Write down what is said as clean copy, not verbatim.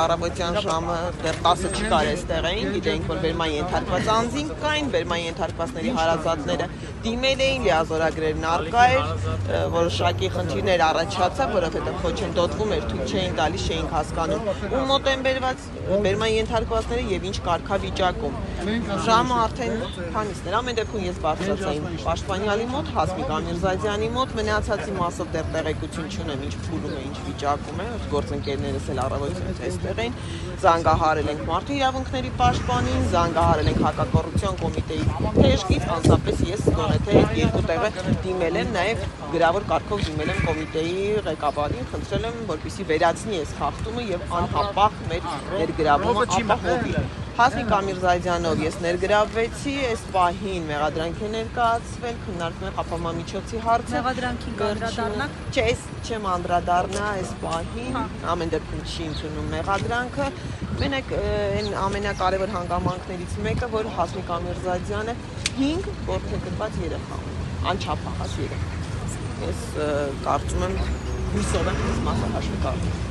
առավոտյան ժամը դեռ 10-ը չկար այստեղ էին, գիտեինք, որ բերման ենթարկված անձինք կային, բերման ենթարկվածների հարազատները դիմել էին, լիազորագրերն առկա էր, որոշակի խնդիրներ առաջացավ, որովհետև խոչընդոտվում էր, թույլ չէին տալիս, չէինք հասկանում ում մոտ են բերված բերման ենթարկվածները եւ ինչ կարգավիճակում։ Ժամը արդեն քանիսն էր, ամեն դեպքում ես բարձրացա իմ պաշտպանյալի մոտ, Հասմիկ Ամիրզադյանի մոտ, մնացածի մասով դեռ տեղեկություն չունեմ, ինչ փուլում է, ինչ վիճակում է, գործընկերներս էլ առավոտից այստեղ են, զանգահարել ենք մարդու իրավունքների պաշտպանին, զանգահարել ենք հակակոռուպցիոն կոմիտեի թեժգից, անձնապես ես գոնե թե երկու տեղը դիմել եմ, նաև գրավոր կարգով դիմել եմ կոմիտեի ղեկավարին, խնդրել եմ, որպեսզի վերացնի այս խախտումը եւ անհապաղ մեր ներգրավումը ապահովի։ Հասմիկ Ամիրզադյանով ես ներգրավվեցի, այս պահին մեղադրանք է ներկայացվել, քննարկվում է խափամամիջոցի հարցը։ Մեղադրանքին կանդրադառնաք։ Չէ, ես չեմ անդրադառնա այս պահին, ամեն դեպքում չի ընդունում մեղադրանքը։ Մենակ այն ամենակարևոր հանգամանքներից մեկը, որ Հասմիկ Ամիրզադյանը 5 որդեգրված երեխա ունի, անչափահաս երեխա։ Ես կարծում եմ հույսով եմ այս մասը հաշվի կառնել։